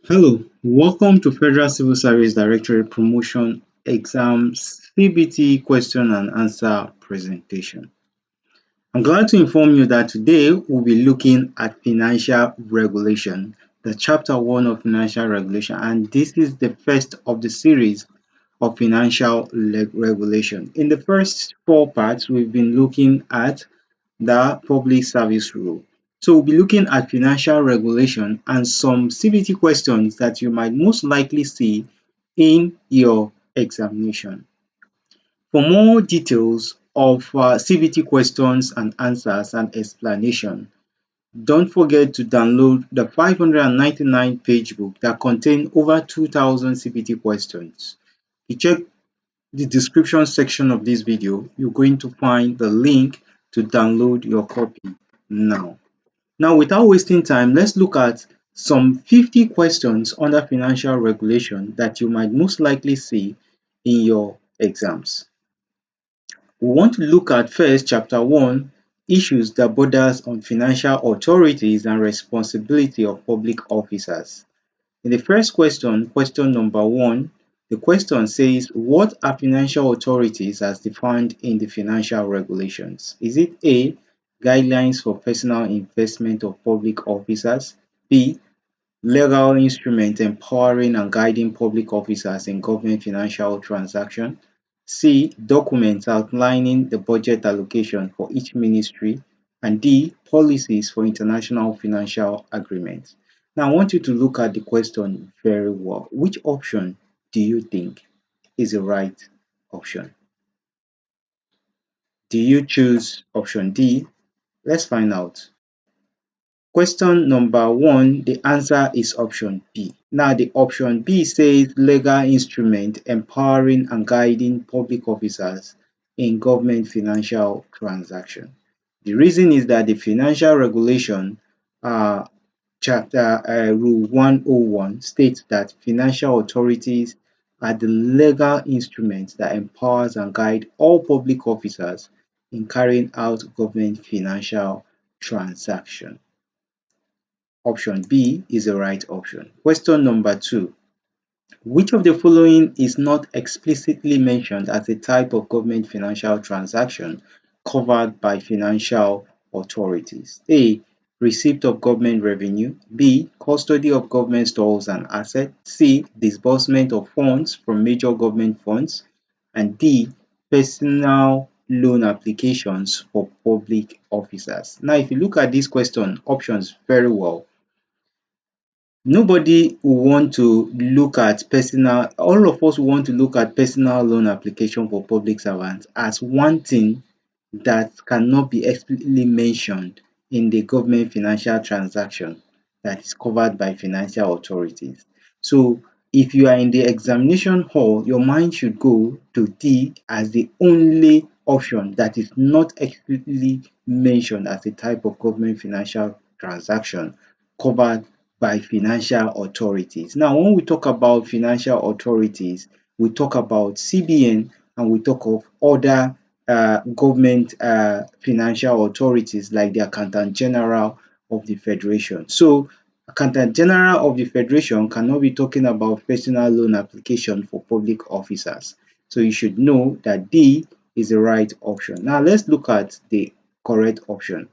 Hello, welcome to Federal Civil Service Directorate Promotion Exams CBT question and answer presentation. I'm glad to inform you that today we'll be looking at financial regulation, the chapter 1 of financial regulation, and this is the first of the series of financial regulation. In the first four parts, we've been looking at the public service rule. So we'll be looking at financial regulation and some CBT questions that you might most likely see in your examination. For more details of CBT questions and answers and explanation, don't forget to download the 599 page book that contains over 2,000 CBT questions. If you check the description section of this video, you're going to find the link to download your copy now. Now, without wasting time, let's look at some 50 questions under financial regulation that you might most likely see in your exams. We want to look at first chapter 1, issues that borders on financial authorities and responsibility of public officers. In the first question, question number 1, the question says, what are financial authorities as defined in the financial regulations? Is it A, guidelines for personal investment of public officers, B, legal instrument empowering and guiding public officers in government financial transactions, C, documents outlining the budget allocation for each ministry, and D, policies for international financial agreements? Now, I want you to look at the question very well. Which option do you think is the right option? Do you choose option D? Let's find out. Question number 1, the answer is option B. Now, the option B says legal instrument empowering and guiding public officers in government financial transaction. The reason is that the financial regulation chapter rule 101 states that financial authorities are the legal instruments that empowers and guide all public officers in carrying out government financial transaction. Option B is the right option. Question number 2. Which of the following is not explicitly mentioned as a type of government financial transaction covered by financial authorities? A, receipt of government revenue. B, custody of government stores and assets. C, disbursement of funds from major government funds. And D, personal loan applications for public officers. Now, if you look at this question, options very well, nobody will want to look at personal, all of us want to look at personal loan application for public servants as one thing that cannot be explicitly mentioned in the government financial transaction that is covered by financial authorities. So if you are in the examination hall, your mind should go to D as the only option that is not explicitly mentioned as a type of government financial transaction covered by financial authorities. Now, when we talk about financial authorities, we talk about CBN and we talk of other government financial authorities like the Accountant General of the Federation. So, Accountant General of the Federation cannot be talking about personal loan application for public officers. So, you should know that D is the right option. Now, let's look at the correct option.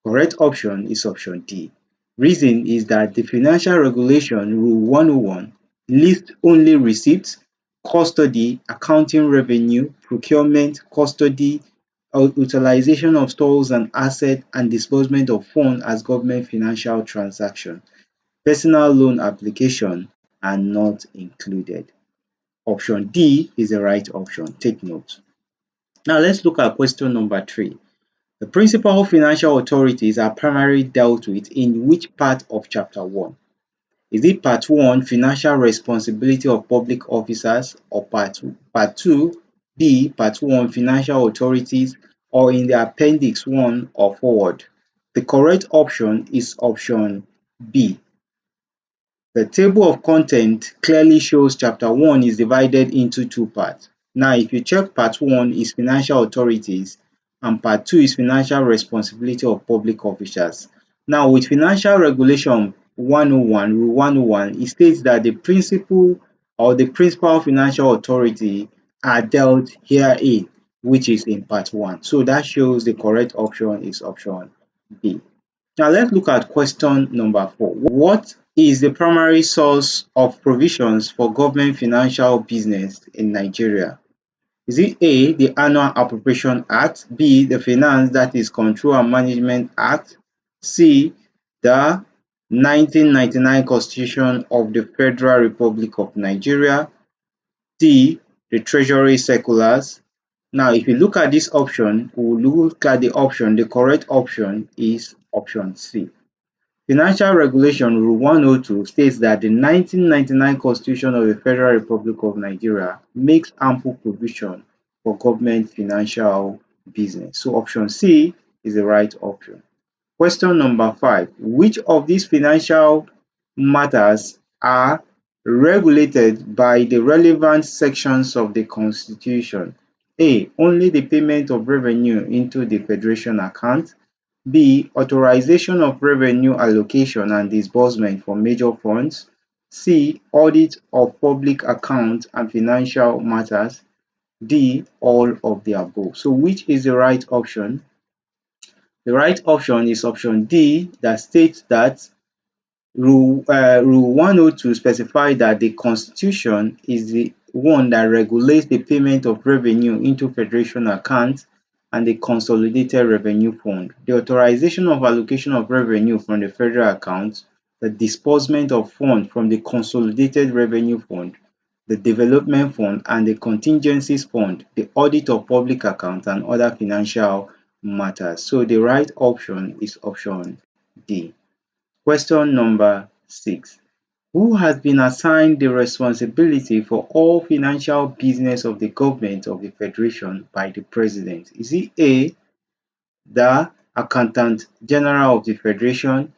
Correct option is option D. Reason is that the Financial Regulation Rule 101 lists only receipts, custody, accounting revenue, procurement, custody, utilization of stores and assets, and disbursement of funds as government financial transaction. Personal loan application are not included. Option D is the right option. Take note. Now let's look at question number 3. The principal financial authorities are primarily dealt with in which part of chapter 1? Is it part 1, financial responsibility of public officers, or part 2, B, part 1, financial authorities, or in the appendix 1 or forward? The correct option is option B. The table of content clearly shows chapter 1 is divided into 2 parts. Now, if you check part 1 is financial authorities and part 2 is financial responsibility of public officers. Now, with financial regulation 101, Rule 101, it states that the principal or the principal financial authority are dealt herein, which is in part 1. So that shows the correct option is option B. Now let's look at question number 4. What is the primary source of provisions for government financial business in Nigeria? Is it A, the Annual Appropriation Act, B, the Finance, that is Control and Management Act, C, the 1999 Constitution of the Federal Republic of Nigeria, D, the Treasury Circulars? Now, if you look at this option, we will look at the option, the correct option is option C. Financial Regulation Rule 102 states that the 1999 Constitution of the Federal Republic of Nigeria makes ample provision for government financial business. So option C is the right option. Question number 5. Which of these financial matters are regulated by the relevant sections of the Constitution? A. Only the payment of revenue into the Federation account. B. Authorization of revenue allocation and disbursement for major funds. C. Audit of public accounts and financial matters. D. All of the above. So which is the right option? The right option is option D, that states that Rule 102 specifies that the Constitution is the one that regulates the payment of revenue into Federation accounts and the Consolidated Revenue Fund, the authorization of allocation of revenue from the federal account, the disbursement of funds from the Consolidated Revenue Fund, the Development Fund, and the Contingencies Fund, the audit of public accounts, and other financial matters. So the right option is option D. Question number 6. Who has been assigned the responsibility for all financial business of the government of the Federation by the President? Is it A, the Accountant General of the Federation,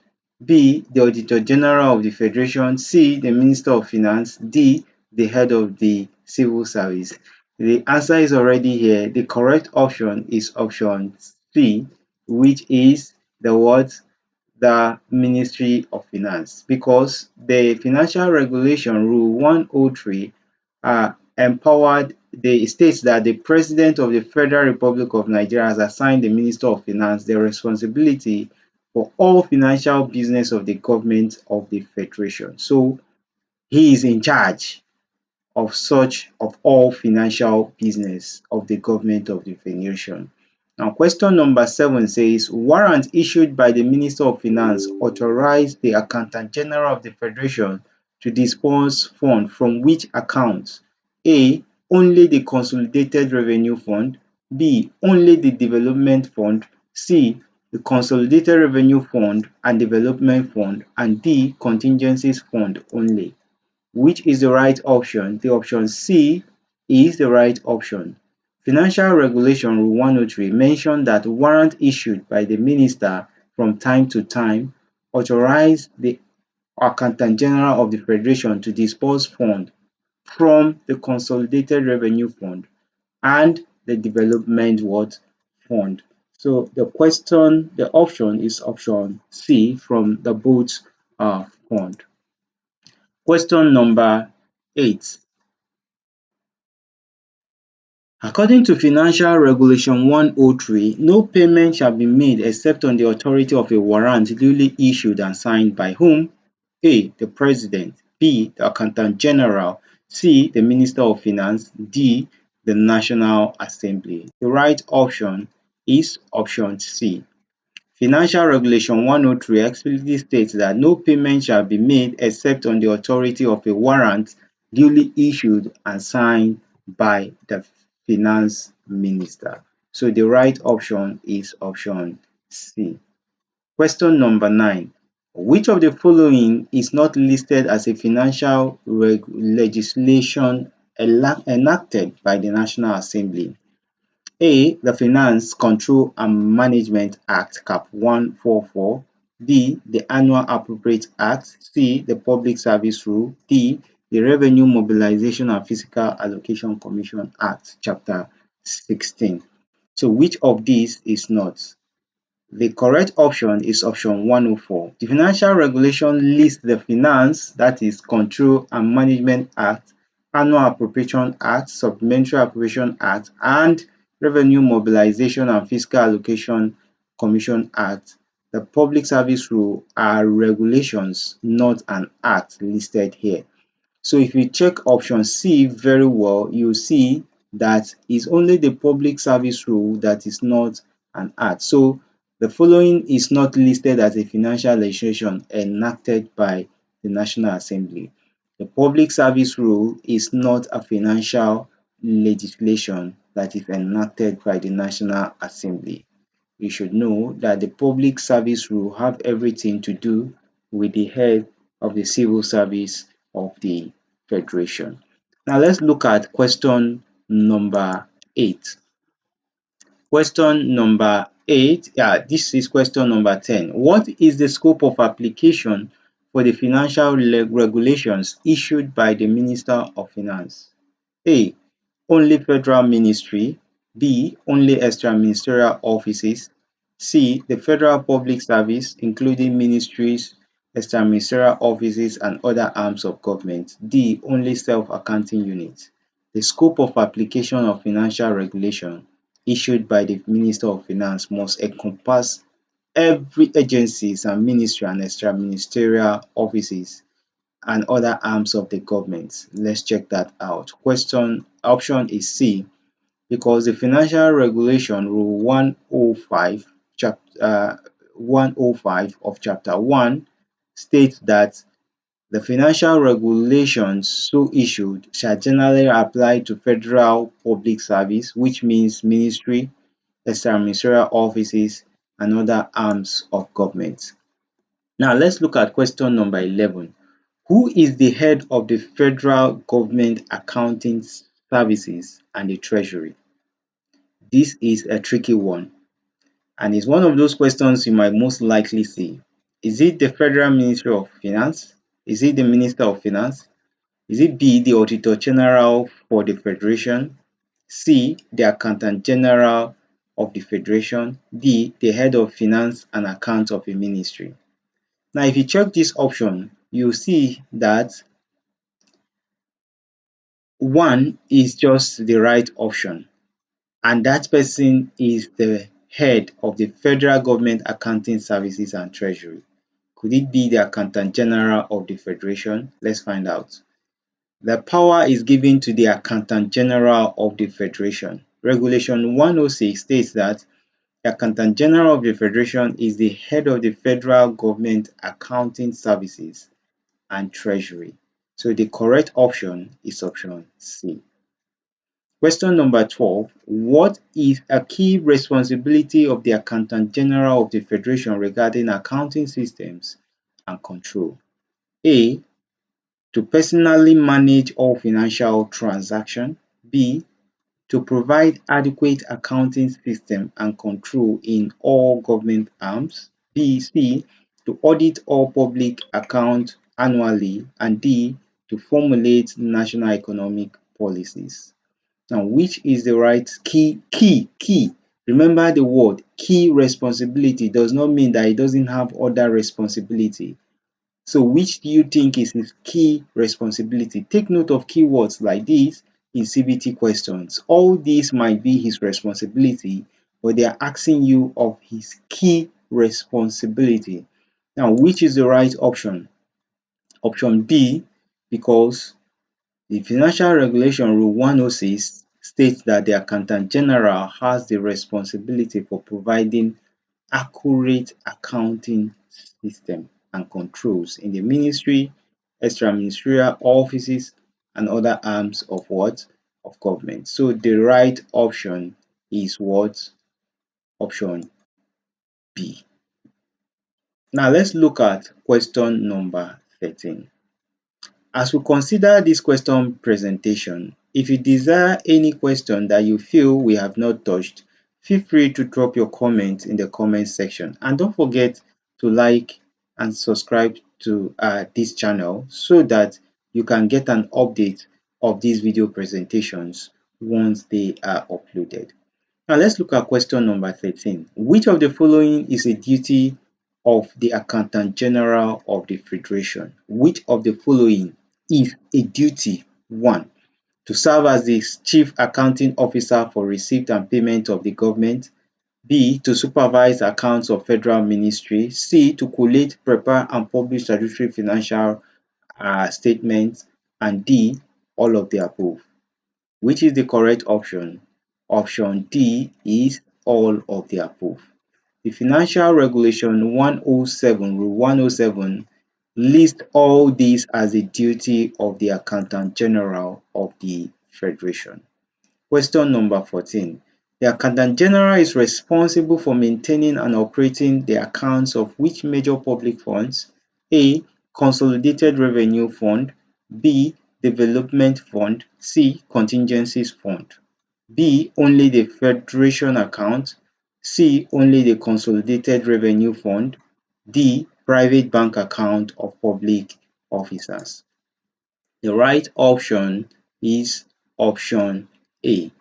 B, the Auditor General of the Federation, C, the Minister of Finance, D, the Head of the Civil Service? The answer is already here. The correct option is option C, which is the what? The Ministry of Finance, because the Financial Regulation Rule 103 empowered the states that the President of the Federal Republic of Nigeria has assigned the Minister of Finance the responsibility for all financial business of the government of the Federation. So he is in charge of all financial business of the government of the Federation. Now, question number 7 says, warrant issued by the Minister of Finance authorized the Accountant General of the Federation to disburse funds from which accounts? A. Only the Consolidated Revenue Fund. B. Only the Development Fund. C. The Consolidated Revenue Fund and Development Fund. And D. Contingencies Fund only. Which is the right option? The option C is the right option. Financial Regulation Rule 103 mentioned that warrant issued by the minister from time to time authorize the Accountant General of the Federation to disburse funds from the Consolidated Revenue Fund and the Development Fund. So the option is option C from the both fund. Question number 8. According to Financial Regulation 103, no payment shall be made except on the authority of a warrant duly issued and signed by whom? A. The President. B. The Accountant General. C. The Minister of Finance. D. The National Assembly. The right option is option C. Financial Regulation 103 explicitly states that no payment shall be made except on the authority of a warrant duly issued and signed by the Finance Minister. So the right option is option C. Question number 9. Which of the following is not listed as a financial legislation enacted by the National Assembly? A. The Finance, Control and Management Act Cap 144. B. The Annual Appropriate Act. C. The Public Service Rule. D. The Revenue Mobilization and Fiscal Allocation Commission Act Chapter 16. So which of these is not? The correct option is option 104. The Financial Regulation lists the Finance, that is Control and Management Act, Annual Appropriation Act, Supplementary Appropriation Act, and Revenue Mobilization and Fiscal Allocation Commission Act. The Public Service Rule are regulations, not an act listed here. So if you check option C very well, you see that it's only the Public Service Rule that is not an act. So the following is not listed as a financial legislation enacted by the National Assembly. The Public Service Rule is not a financial legislation that is enacted by the National Assembly. You should know that the Public Service Rule have everything to do with the head of the civil service of the Federation. Now let's look at question number 8. Question number 8, this is question number 10. What is the scope of application for the financial regulations issued by the Minister of Finance? A. Only federal ministry. B. Only extra-ministerial offices. C. The Federal Public Service, including ministries, extra-ministerial offices, and other arms of government. D. Only self-accounting units. The scope of application of financial regulation issued by the Minister of Finance must encompass every agencies and ministry and extra-ministerial offices and other arms of the government. Let's check that out. Option is C, because the Financial Regulation Rule 105 of Chapter 1 states that the financial regulations so issued shall generally apply to federal public service, which means ministry, extra-ministerial offices, and other arms of government. Now let's look at question number 11. Who is the head of the Federal Government Accounting Services and the Treasury? This is a tricky one, and it's one of those questions you might most likely see. Is it the Federal Ministry of Finance? Is it the Minister of Finance? Is it B, the Auditor General for the Federation? C, the Accountant General of the Federation? D, the Head of Finance and Accounts of a Ministry? Now, if you check this option, you'll see that 1 is just the right option, and that person is the head of the Federal Government Accounting Services and Treasury. Could it be the Accountant General of the Federation? Let's find out. The power is given to the Accountant General of the Federation. Regulation 106 states that the Accountant General of the Federation is the head of the Federal Government Accounting Services and Treasury. So the correct option is option C. Question number 12. What is a key responsibility of the Accountant General of the Federation regarding accounting systems and control? A. To personally manage all financial transactions. B. To provide adequate accounting system and control in all government arms. C. To audit all public accounts annually. And D. To formulate national economic policies. Now, which is the right key? Remember the word key responsibility does not mean that it doesn't have other responsibility. So which do you think is his key responsibility? Take note of keywords like this in CBT questions. All these might be his responsibility, but they are asking you of his key responsibility. Now, which is the right option? Option B, because the Financial Regulation Rule 106 states that the Accountant General has the responsibility for providing accurate accounting system and controls in the ministry, extra-ministerial offices, and other arms of what? Of government. So the right option is what? Option B. Now let's look at question number 13. As we consider this question presentation, if you desire any question that you feel we have not touched, feel free to drop your comment in the comment section, and don't forget to like and subscribe to this channel so that you can get an update of these video presentations once they are uploaded. Now let's look at question number 13. Which of the following is a duty of the Accountant General of the Federation? Which of the following is a duty? 1. To serve as the Chief Accounting Officer for receipt and payment of the government. B. To supervise accounts of federal ministry. C. To collate, prepare and publish statutory financial statements. And D. All of the above. Which is the correct option? Option D is all of the above. The Financial Regulation 107, Rule 107, lists all these as a duty of the Accountant General of the Federation. Question number 14. The Accountant General is responsible for maintaining and operating the accounts of which major public funds? A. Consolidated Revenue Fund. B. Development Fund. C. Contingencies Fund. B. Only the Federation account. C. Only the Consolidated Revenue Fund. D. Private bank account of public officers. The right option is option A.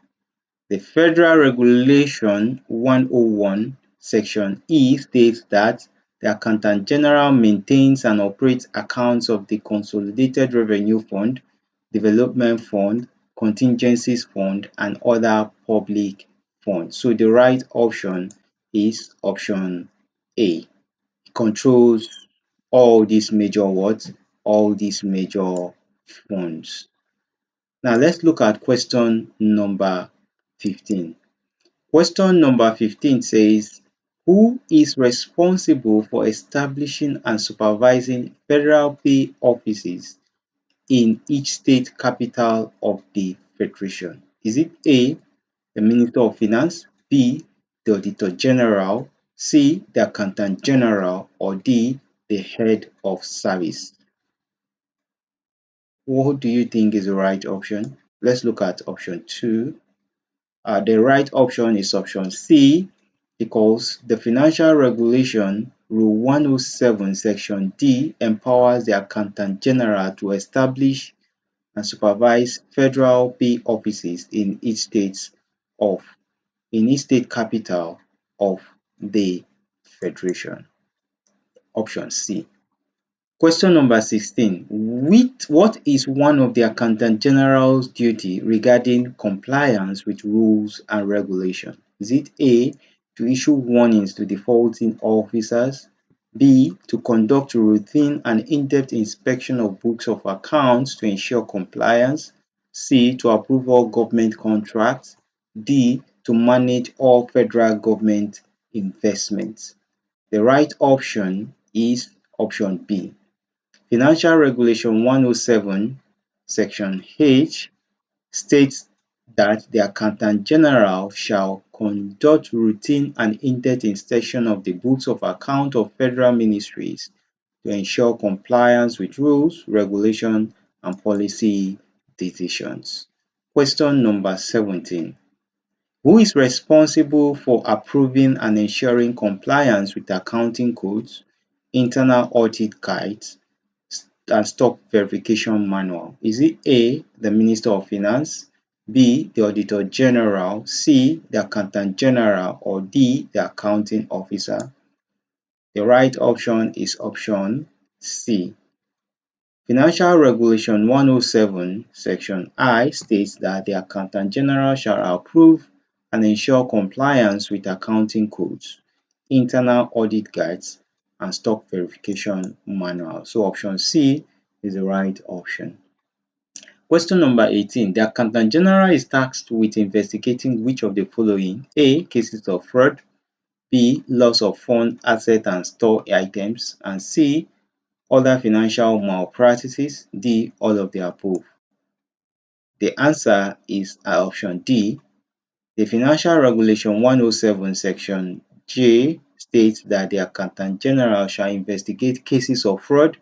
The Federal Regulation 101, Section E states that the Accountant General maintains and operates accounts of the Consolidated Revenue Fund, Development Fund, Contingencies Fund, and other public funds. So the right option is option A. It controls all these major what? All these major funds. Now let's look at question number 15. Question number 15 says, who is responsible for establishing and supervising federal pay offices in each state capital of the Federation? Is it A, the Minister of Finance, B, the Auditor General, C, the Accountant General, or D, the Head of Service? What do you think is the right option? Let's look at option 2. The right option is option C, because the Financial Regulation Rule 107 Section D empowers the Accountant General to establish and supervise federal pay offices in each state capital of the Federation. Option C. Question number 16. What is one of the Accountant General's duty regarding compliance with rules and regulations? Is it A, to issue warnings to defaulting officers, B, to conduct routine and in-depth inspection of books of accounts to ensure compliance, C, to approve all government contracts, D, to manage all federal government investments? The right option is option B. Financial Regulation 107, Section H states that the Accountant General shall conduct routine and in-depth inspection of the books of account of federal ministries to ensure compliance with rules, regulations, and policy decisions. Question number 17. Who is responsible for approving and ensuring compliance with accounting codes, internal audit guides, and stock verification manual? Is it A, the Minister of Finance, B, the Auditor General, C, the Accountant General, or D, the Accounting Officer? The right option is option C. Financial Regulation 107, Section I states that the Accountant General shall approve and ensure compliance with accounting codes, internal audit guides, and stock verification manual. So option C is the right option. Question number 18. The Accountant General is tasked with investigating which of the following? A. Cases of fraud, B. Loss of fund, asset and store items, and C. Other financial malpractices, D. All of the above. The answer is option D. The Financial Regulation 107 Section J states that the Accountant General shall investigate cases of fraud,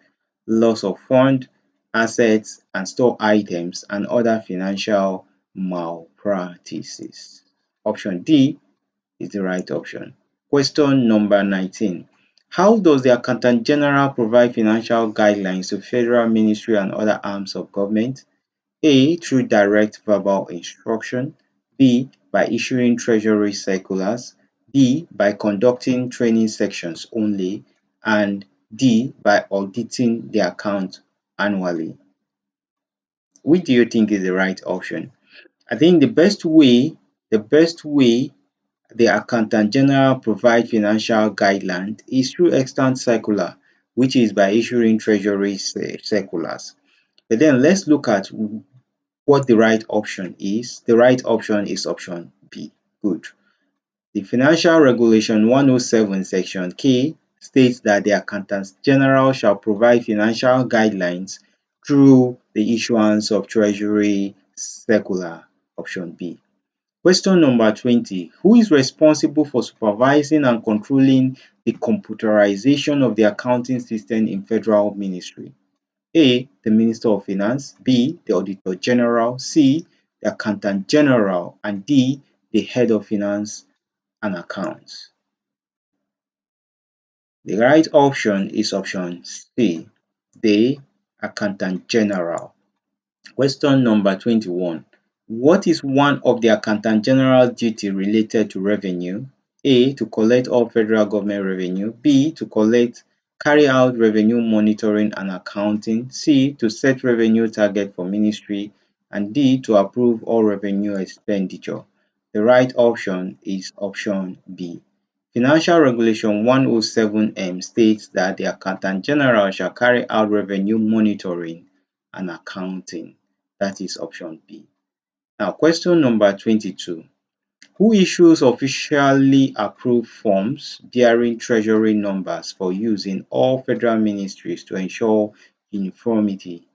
loss of fund, assets and store items, and other financial malpractices. Option D is the right option. Question number 19. How does the Accountant General provide financial guidelines to federal ministry and other arms of government? A. Through direct verbal instruction. B. by issuing Treasury circulars, B, by conducting training sections only, and D, by auditing the account annually. Which do you think is the right option? I think the best way the Accountant General provide financial guidelines is through extant circular, which is by issuing Treasury circulars. But then let's look at what the right option is. The right option is option B. Good. The Financial Regulation 107 Section K states that the Accountant General shall provide financial guidelines through the issuance of Treasury circular, option B. Question number 20. Who is responsible for supervising and controlling the computerization of the accounting system in Federal Ministry? A, the Minister of Finance, B, the Auditor General, C, the Accountant General, and D, the Head of Finance and Accounts. The right option is option C, the Accountant General. Question number 21. What is one of the Accountant General's duty related to revenue? A, to collect all federal government revenue. B, to carry out revenue monitoring and accounting. C, to set revenue target for ministry. And D, to approve all revenue expenditure. The right option is option B. Financial Regulation 107M states that the Accountant General shall carry out revenue monitoring and accounting. That is option B. Now, question number 22. Who issues officially approved forms bearing treasury numbers for use in all federal ministries to ensure uniformity?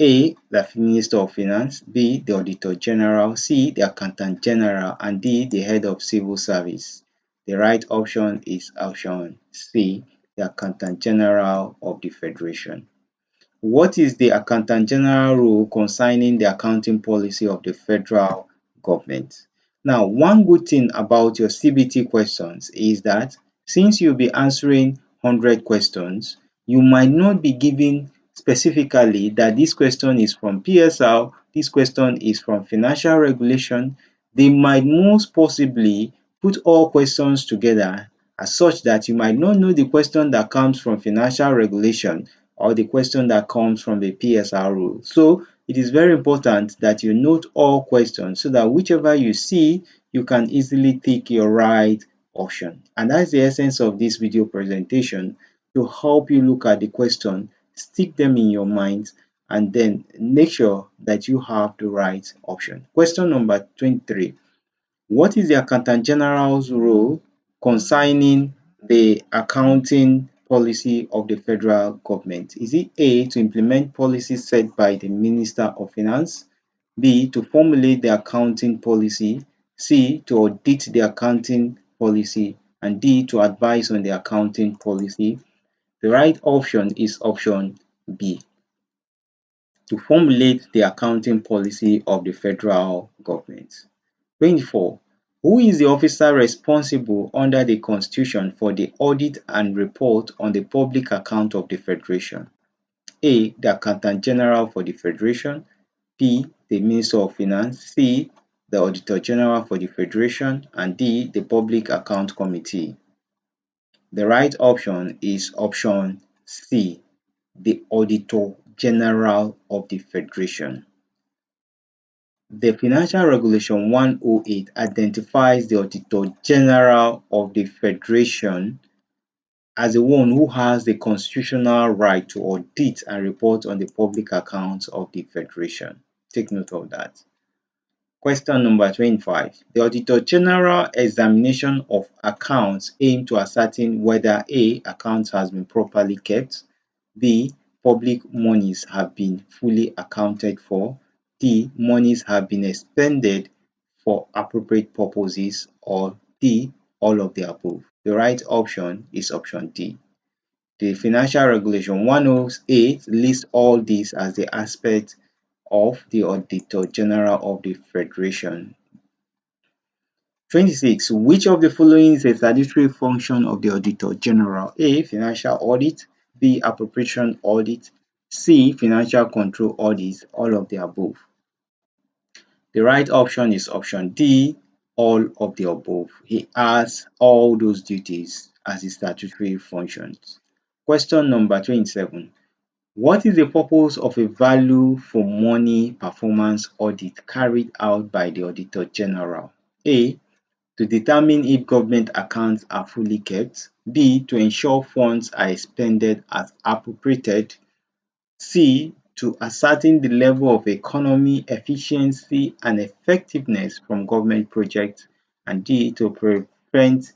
A, the Minister of Finance, B, the Auditor General, C, the Accountant General, and D, the Head of Civil Service. The right option is option C, the Accountant General of the Federation. What is the Accountant General rule concerning the accounting policy of the federal government? Now, one good thing about your CBT questions is that since you'll be answering 100 questions, you might not be given specifically that this question is from PSR, this question is from financial regulation. They might most possibly put all questions together as such that you might not know the question that comes from financial regulation or the question that comes from the PSR rule. So it is very important that you note all questions so that whichever you see, you can easily take your right option. And that's the essence of this video presentation, to help you look at the question, stick them in your mind, and then make sure that you have the right option. Question number 23. What is the Accountant General's role concerning the accounting policy of the federal government? Is it A, to implement policies set by the Minister of Finance, B, to formulate the accounting policy, C, to audit the accounting policy, and D, to advise on the accounting policy? The right option is option B, to formulate the accounting policy of the federal government. 24. Who is the officer responsible under the Constitution for the audit and report on the public account of the Federation? A, the Accountant General for the Federation, B, the Minister of Finance, C, the Auditor General for the Federation, and D, the Public Account Committee. The right option is option C, the Auditor General of the Federation. The Financial Regulation 108 identifies the Auditor General of the Federation as the one who has the constitutional right to audit and report on the public accounts of the Federation. Take note of that. Question number 25. The Auditor General examination of accounts aim to ascertain whether A, accounts has been properly kept, B, public monies have been fully accounted for, D, monies have been expended for appropriate purposes, or D, all of the above. The right option is option D. The Financial Regulation 108 lists all these as the aspect of the Auditor General of the Federation. 26. Which of the following is a statutory function of the Auditor General? A, financial audit, B, appropriation audit, C, financial control audit, all of the above. The right option is option D, all of the above. He has all those duties as his statutory functions. Question number 27. What is the purpose of a value for money performance audit carried out by the Auditor General? A. To determine if government accounts are fully kept. B. To ensure funds are expended as appropriated. C. To ascertain the level of economy, efficiency and effectiveness from government projects. And D. To prevent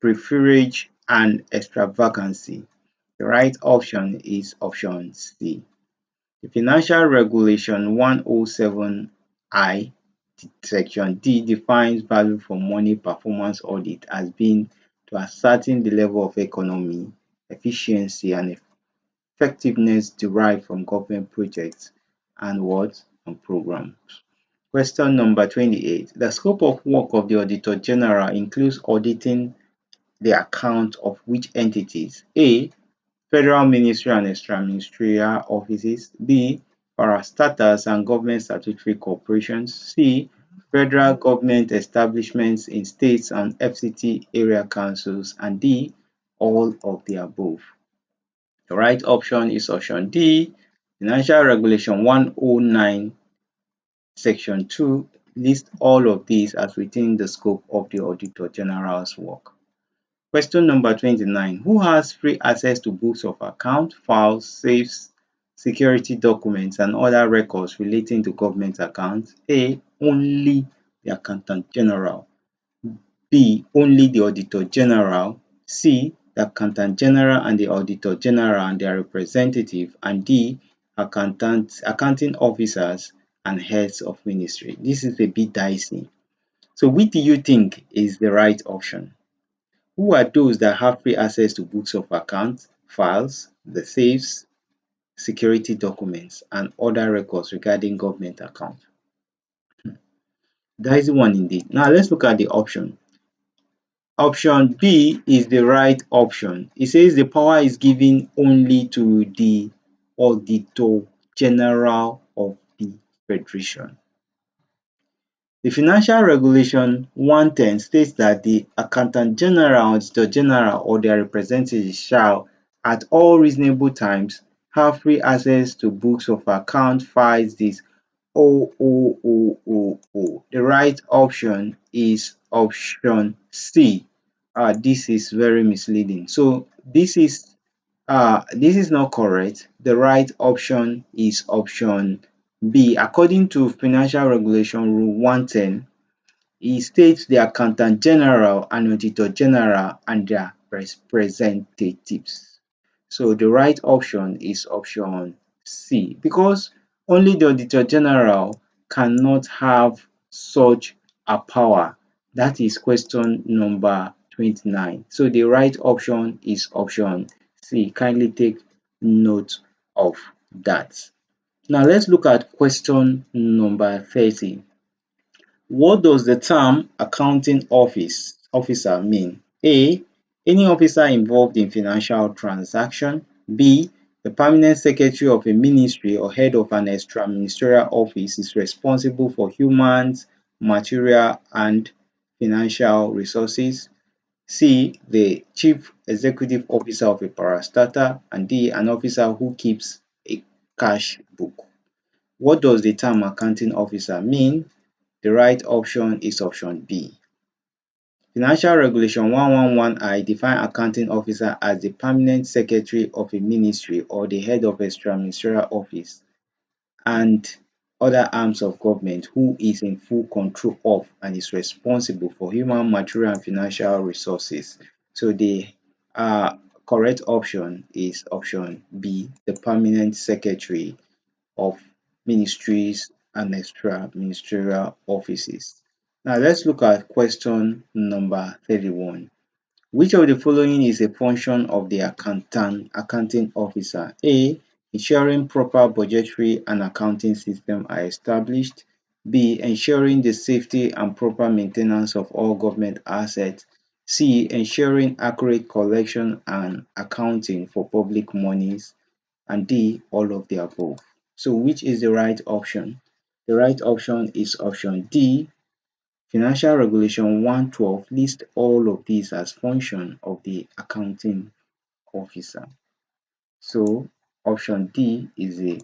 preferage and extravagancy. The right option is option C. The Financial Regulation 107I Section D defines value for money performance audit as being to ascertain the level of economy, efficiency and effectiveness derived from government projects and what? And programs. Question number 28. The scope of work of the Auditor General includes auditing the account of which entities? A. Federal Ministry and Extra-Ministerial Offices. B. Parastatals and government statutory corporations. C. Federal government establishments in states and FCT area councils. And D. All of the above. The right option is option D. Financial Regulation 109 Section 2 lists all of these as within the scope of the Auditor General's work. Question number 29. Who has free access to books of account, files, safes, security documents, and other records relating to government accounts? A. Only the Accountant General. B. Only the Auditor General. C. The Accountant General and the Auditor General and their representative. And D. Accounting officers and heads of ministry. This is a bit dicey. So which do you think is the right option? Who are those that have free access to books of accounts, files, the safes, security documents, and other records regarding government accounts? That is the one indeed. Now let's look at the option. Option B is the right option. It says the power is given only to the Auditor General of the Federation. The Financial Regulation 110 states that the Accountant General, Auditor General, or their representatives shall, at all reasonable times, have free access to books of account, files, this. The right option is option C. This is very misleading. So this is not correct. The right option is option B. According to Financial Regulation Rule 110, it states the Accountant General and Auditor General and their representatives. So the right option is option C, because only the Auditor General cannot have such a power. That is question number 29. So the right option is option C. Kindly take note of that. Now let's look at question number 30. What does the term accounting officer mean? A. Any officer involved in financial transaction. B. The permanent secretary of a ministry or head of an extra-ministerial office is responsible for humans, material, and financial resources. C. The chief executive officer of a parastatal. And D. An officer who keeps a cash book. What does the term accounting officer mean? The right option is option B. Financial Regulation 111I define accounting officer as the permanent secretary of a ministry or the head of extra-ministerial office and other arms of government who is in full control of and is responsible for human, material, and financial resources. So the correct option is option B, the permanent secretary of ministries and extra-ministerial offices. Now let's look at question number 31. Which of the following is a function of the accounting officer? A. Ensuring proper budgetary and accounting systems are established. B. Ensuring the safety and proper maintenance of all government assets. C. Ensuring accurate collection and accounting for public monies. And D. All of the above. So which is the right option? The right option is option D, Financial Regulation 112 lists all of these as function of the accounting officer. So option D is the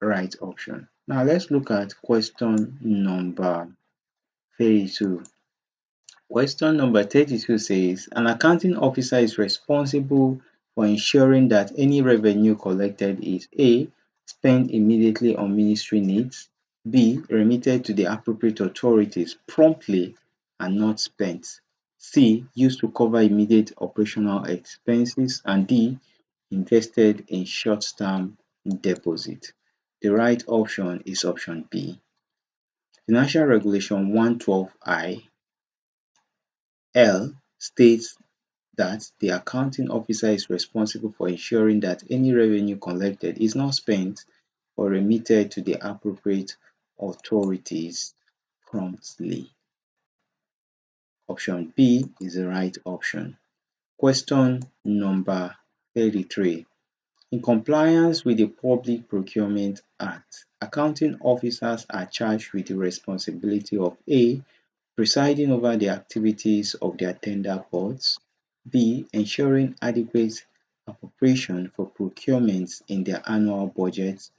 right option. Now let's look at question number 32. Question number 32 says, an accounting officer is responsible for ensuring that any revenue collected is A. Spent immediately on ministry needs, B. Remitted to the appropriate authorities promptly and not spent, C. Used to cover immediate operational expenses, and D. Invested in short-term deposit. The right option is option B. Financial Regulation 112I L states that the accounting officer is responsible for ensuring that any revenue collected is not spent or remitted to the appropriate authorities promptly. Option B is the right option. Question number 33. In compliance with the Public Procurement Act, accounting officers are charged with the responsibility of A. Presiding over the activities of their tender boards, B. Ensuring adequate appropriation for procurements in their annual budgets,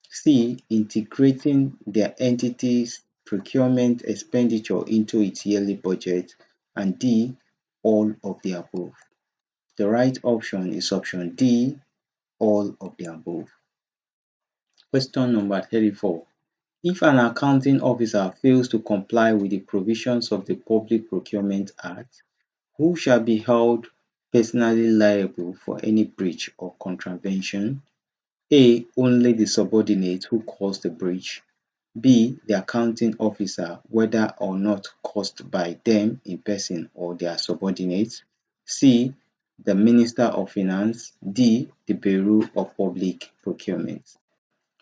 C. Integrating their entity's procurement expenditure into its yearly budget, and D. All of the above. The right option is option D, all of the above. Question number 34. If an accounting officer fails to comply with the provisions of the Public Procurement Act, who shall be held personally liable for any breach or contravention? A. Only the subordinate who caused the breach. B. The accounting officer, whether or not caused by them in person or their subordinates. C. The Minister of Finance. D. The Bureau of Public Procurement.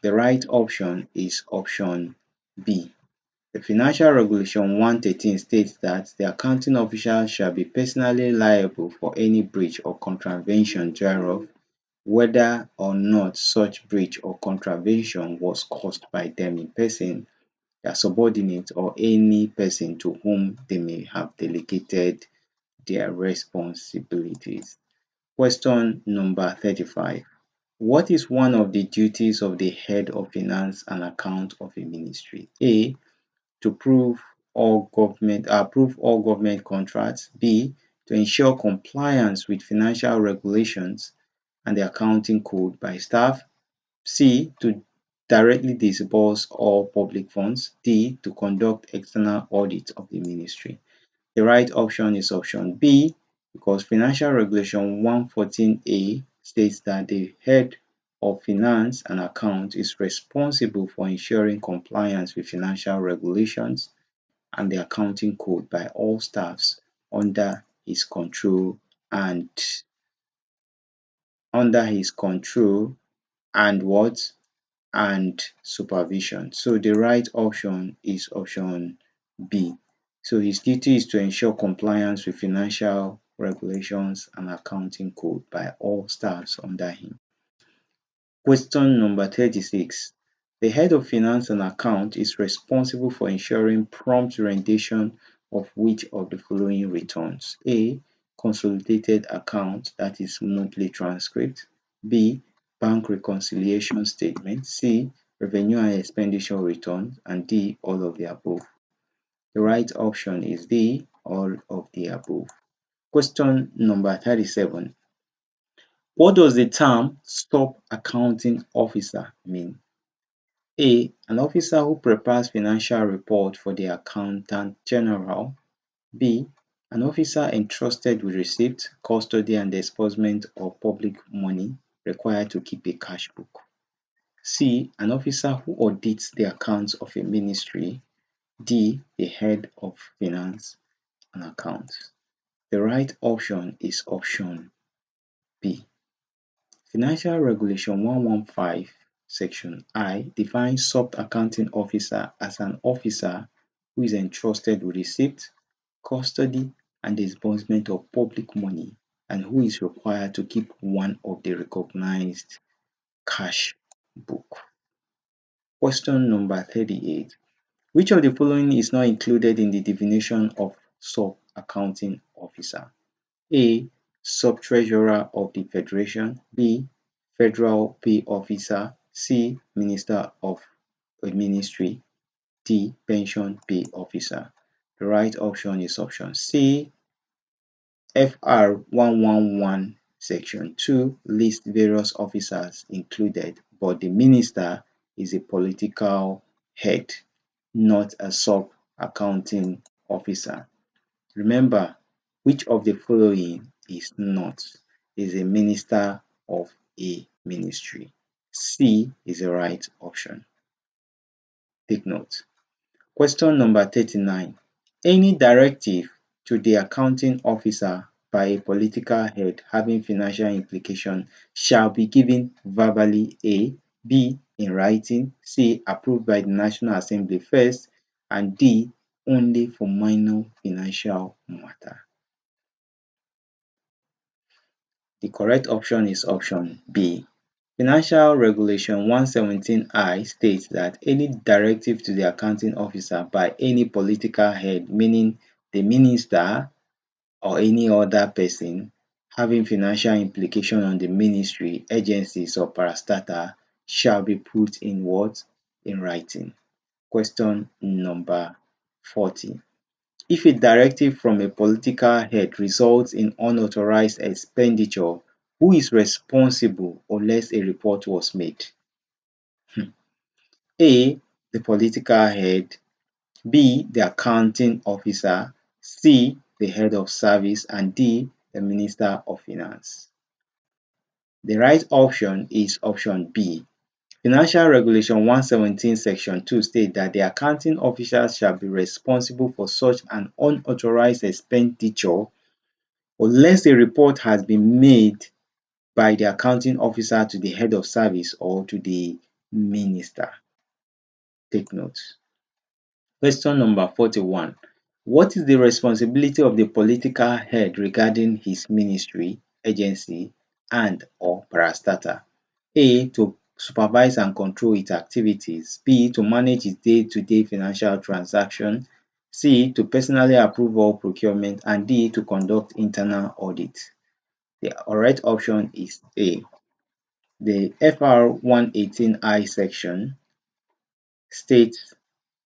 The right option is option B. The Financial Regulation 113 states that the accounting officer shall be personally liable for any breach or contravention thereof, whether or not such breach or contravention was caused by them in person, their subordinate, or any person to whom they may have delegated their responsibilities. Question number 35. What is one of the duties of the head of finance and account of a ministry? A. To approve all government contracts. B. To ensure compliance with financial regulations and the accounting code by staff. C. To directly disburse all public funds. D. To conduct external audit of the ministry. The right option is option B, because Financial Regulation 114A states that the head of finance and account is responsible for ensuring compliance with financial regulations and the accounting code by all staffs under his control and what? And supervision. So the right option is option B. So his duty is to ensure compliance with financial regulations and accounting code by all staffs under him. Question number 36. The head of finance and account is responsible for ensuring prompt rendition of which of the following returns? A. Consolidated account, that is monthly transcript. B. Bank reconciliation statement. C. Revenue and expenditure returns. And D. All of the above. The right option is D. All of the above. Question number 37. What does the term stop accounting officer mean? A. An officer who prepares financial report for the accountant general. B. An officer entrusted with receipt, custody, and disbursement of public money required to keep a cash book. C. An officer who audits the accounts of a ministry. D. The head of finance and accounts. The right option is option B. Financial Regulation 115 Section I defines sub-accounting officer as an officer who is entrusted with receipt, custody, and disbursement of public money, and who is required to keep one of the recognized cash book. Question number 38. Which of the following is not included in the definition of sub-accounting officer? A. Sub-treasurer of the Federation. B. Federal pay officer. C. Minister of a ministry. D. Pension pay officer. The right option is option C. FR 111 Section 2 lists various officers included, but the minister is a political head, not a sub-accounting officer. Remember, which of the following is not? Is a minister of a ministry. C is the right option. Take note. Question number 39. Any directive to the accounting officer by a political head having financial implication shall be given verbally. A. B. In writing. C. Approved by the National Assembly first. And D. Only for minor financial matter. The correct option is option B. Financial Regulation 117I states that any directive to the accounting officer by any political head, meaning the minister or any other person having financial implication on the ministry, agencies or parastatal shall be put in what? In writing. Question number 40. If a directive from a political head results in unauthorized expenditure, who is responsible unless a report was made? A. The political head. B. The accounting officer. C. The head of service. And D. The Minister of Finance. The right option is option B. Financial Regulation 117 Section 2 states that the accounting officers shall be responsible for such an unauthorized expenditure unless a report has been made by the accounting officer to the head of service or to the minister. Take note. Question number 41. What is the responsibility of the political head regarding his ministry, agency, and or parastatal? A. To supervise and control its activities. B. To manage its day-to-day financial transactions. C. To personally approve all procurement. And D. To conduct internal audit. The correct option is A. The FR 118I section states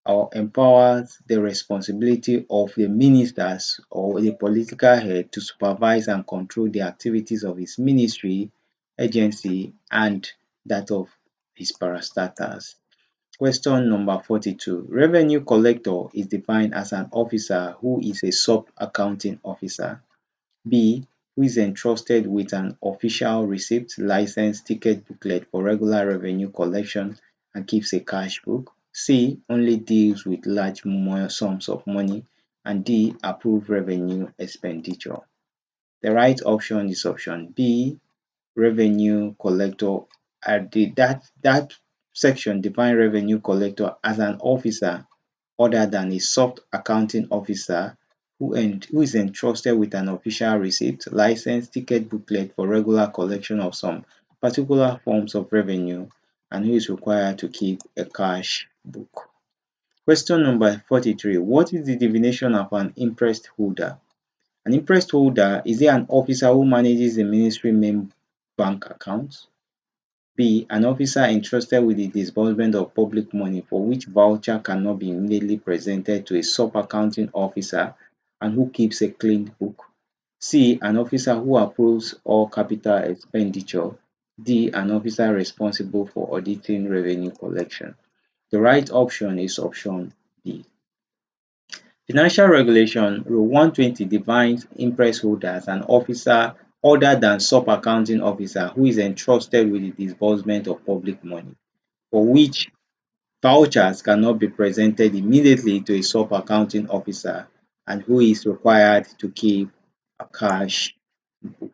or empowers the responsibility of the ministers or the political head to supervise and control the activities of his ministry, agency, and that of his parastatals. Question number 42. Revenue collector is defined as an officer who is a sub-accounting officer. B. Who is entrusted with an official receipt, license, ticket booklet for regular revenue collection and keeps a cash book. C. Only deals with large sums of money. And D. Approved revenue expenditure. The right option is option B. Revenue collector. That section defines revenue collector as an officer other than a soft accounting officer who is entrusted with an official receipt, license, ticket booklet for regular collection of some particular forms of revenue and who is required to keep a cash book. Question number 43. What is the definition of an interest holder? An interest holder is an officer who manages the ministry main bank accounts. B. An officer entrusted with the disbursement of public money for which voucher cannot be immediately presented to a sub-accounting officer and who keeps a clean book. C. An officer who approves all capital expenditure. D. An officer responsible for auditing revenue collection. The right option is option B. Financial Regulation Rule 120 defines interest holder as an officer other than sub-accounting officer who is entrusted with the disbursement of public money, for which vouchers cannot be presented immediately to a sub-accounting officer and who is required to keep a cash book.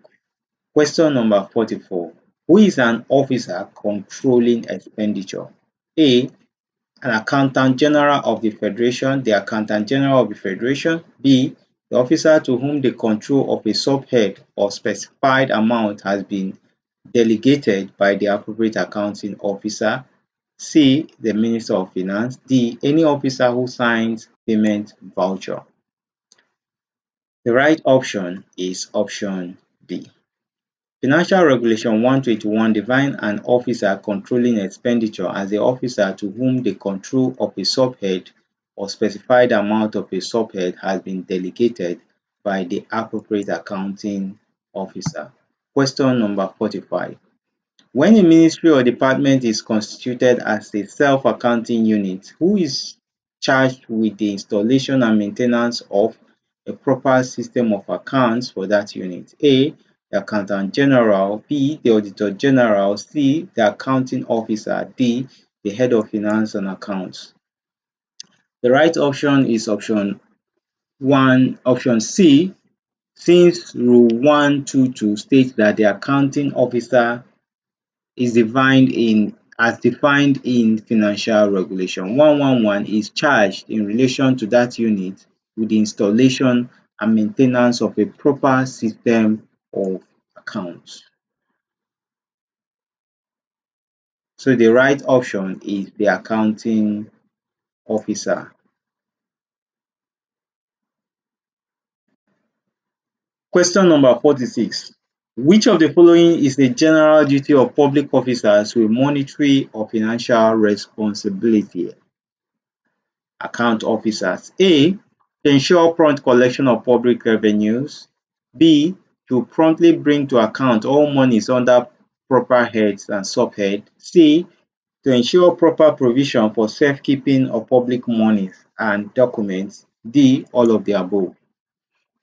Question number 44. Who is an officer controlling expenditure? A. An Accountant General of the Federation, the Accountant General of the Federation. B. The officer to whom the control of a subhead or specified amount has been delegated by the appropriate accounting officer. C. The Minister of Finance. D. Any officer who signs payment voucher. The right option is option B. Financial Regulation 121 defines an officer controlling expenditure as the officer to whom the control of a subhead or specified amount of a subhead has been delegated by the appropriate accounting officer. Question number 45. When a ministry or department is constituted as a self-accounting unit, who is charged with the installation and maintenance of a proper system of accounts for that unit? A. The Accountant General. B. The Auditor General. C. The Accounting Officer. D. The Head of Finance and Accounts. The right option is option C, since Rule 122 states that the accounting officer is defined in as defined in Financial Regulation 111 is charged in relation to that unit with the installation and maintenance of a proper system of accounts. So the right option is the accounting officer. Question number 46. Which of the following is the general duty of public officers with monetary or financial responsibility? Account officers. A. To ensure prompt collection of public revenues. B. To promptly bring to account all monies under proper heads and subhead. C. To ensure proper provision for safekeeping of public monies and documents. D. All of the above.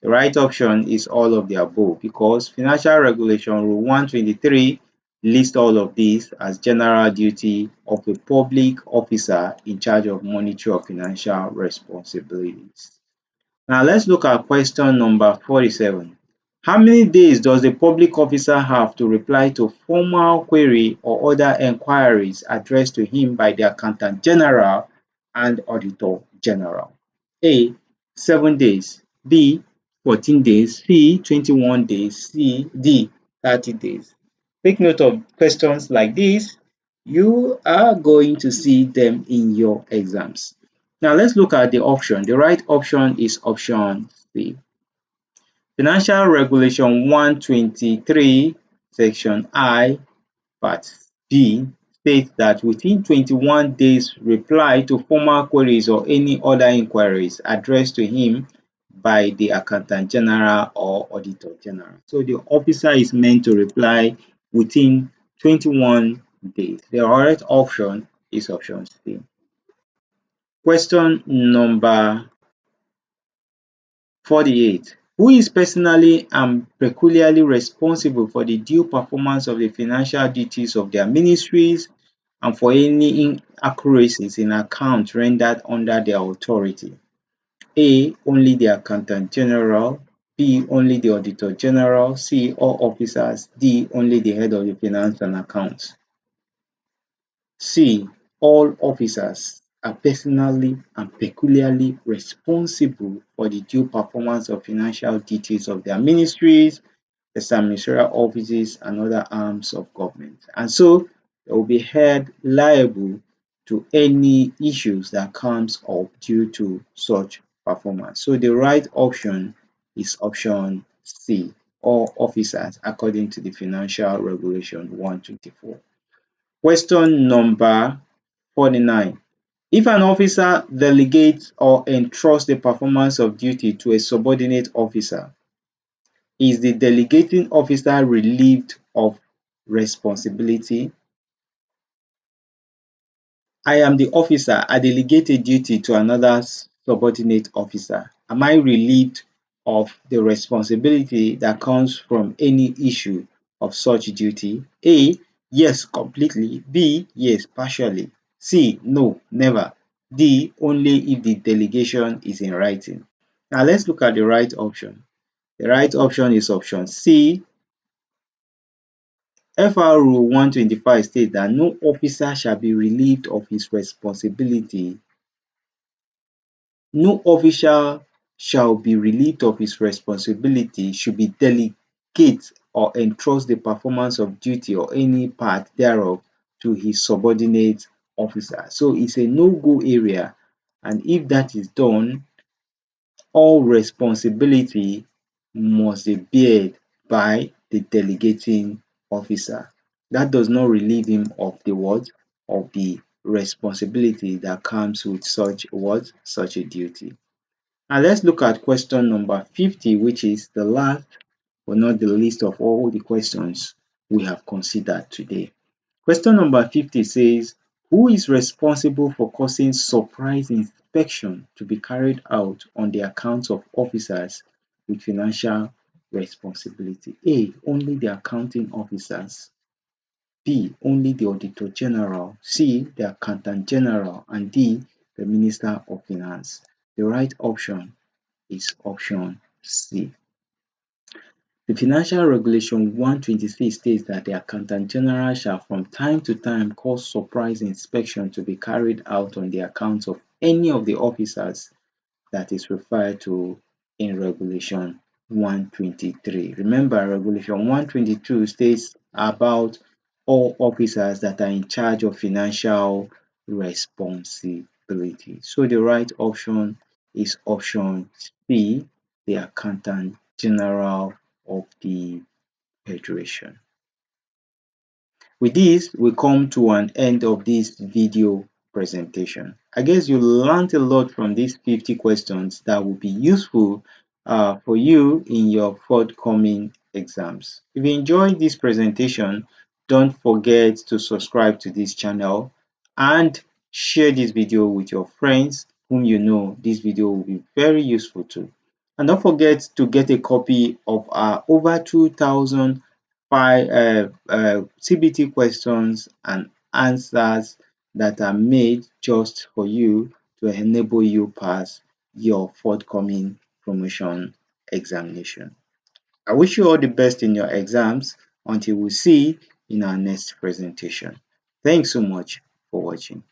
The right option is all of the above because Financial Regulation Rule 123 lists all of these as general duty of a public officer in charge of monetary or financial responsibilities. Now let's look at question number 47. How many days does the public officer have to reply to formal query or other enquiries addressed to him by the Accountant General and Auditor General? A. 7 days. B. 14 days. C. 21 days. D. 30 days. Take note of questions like this. You are going to see them in your exams. Now let's look at the option. The right option is option C. Financial Regulation 123, Section I, Part B states that within 21 days reply to formal queries or any other inquiries addressed to him by the Accountant General or Auditor General. So the officer is meant to reply within 21 days. The right option is option C. Question number 48. Who is personally and peculiarly responsible for the due performance of the financial duties of their ministries and for any inaccuracies in accounts rendered under their authority? A. Only the Accountant General. B. Only the Auditor General. C. All officers. D. Only the Head of the Finance and Accounts. C. All officers are personally and peculiarly responsible for the due performance of financial duties of their ministries, their ministerial offices, and other arms of government. And so they will be held liable to any issues that comes up due to such performance. So the right option is option C, all officers according to the Financial Regulation 124. Question number 49. If an officer delegates or entrusts the performance of duty to a subordinate officer, is the delegating officer relieved of responsibility? I am the officer. I delegate a duty to another subordinate officer. Am I relieved of the responsibility that comes from any issue of such duty? A. Yes, completely. B. Yes, partially. C. No, never. D. Only if the delegation is in writing. Now let's look at the right option. The right option is option C. FR Rule 125 states that no officer shall be relieved of his responsibility. No official shall be relieved of his responsibility should be delegate or entrust the performance of duty or any part thereof to his subordinate officer. So it's a no-go area, and if that is done, all responsibility must be bared by the delegating officer. That does not relieve him of the what? Of the responsibility that comes with such what? Such a duty. Now let's look at question number 50, which is the last but not the least of all the questions we have considered today. Question number 50 says, who is responsible for causing surprise inspection to be carried out on the accounts of officers with financial responsibility? A. Only the accounting officers. B. Only the Auditor General. C. The Accountant General. And D. The Minister of Finance. The right option is option C. The Financial Regulation 126 states that the Accountant General shall from time to time cause surprise inspection to be carried out on the accounts of any of the officers that is referred to in Regulation 123. Remember, Regulation 122 states about all officers that are in charge of financial responsibility. So the right option is option C, the Accountant General of the Federation. With this, we come to an end of this video presentation. I guess you learned a lot from these 50 questions that will be useful for you in your forthcoming exams. If you enjoyed this presentation, don't forget to subscribe to this channel and share this video with your friends whom you know this video will be very useful to. And don't forget to get a copy of our over 2,000 CBT questions and answers that are made just for you to enable you pass your forthcoming promotion examination. I wish you all the best in your exams until we see in our next presentation. Thanks so much for watching.